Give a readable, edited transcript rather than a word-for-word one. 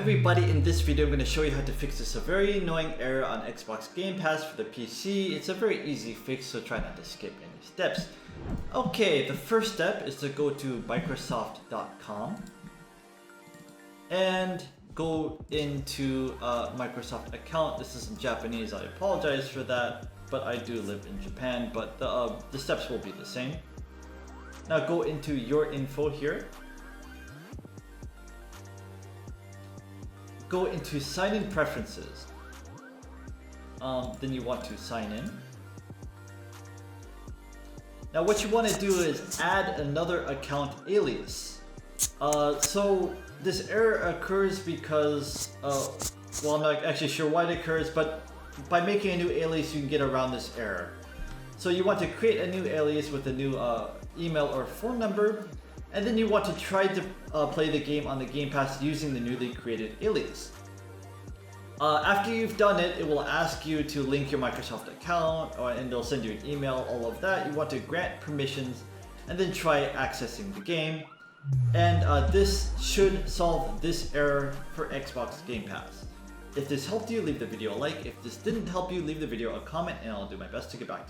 everybody, in this video I'm going to show you how to fix this very annoying error on Xbox Game Pass for the PC. It's a very easy fix, so try not to skip any steps. Okay, the first step is to go to Microsoft.com and go into a Microsoft account. This is in Japanese, I apologize for that, but I do live in Japan, but the steps will be the same. Now go into your info here. Go into sign in preferences. Then you want to sign in. Now what you want to do is add another account alias. So this error occurs because, well, I'm not actually sure why it occurs, but by making a new alias you can get around this error. So you want to create a new alias with a new email or phone number, and then you want to try to play the game on the Game Pass using the newly created alias. After you've done it, it will ask you to link your Microsoft account, and they'll send you an email, all of that. You want to grant permissions, and then try accessing the game. And this should solve this error for Xbox Game Pass. If this helped you, leave the video a like. If this didn't help you, leave the video a comment, and I'll do my best to get back to you.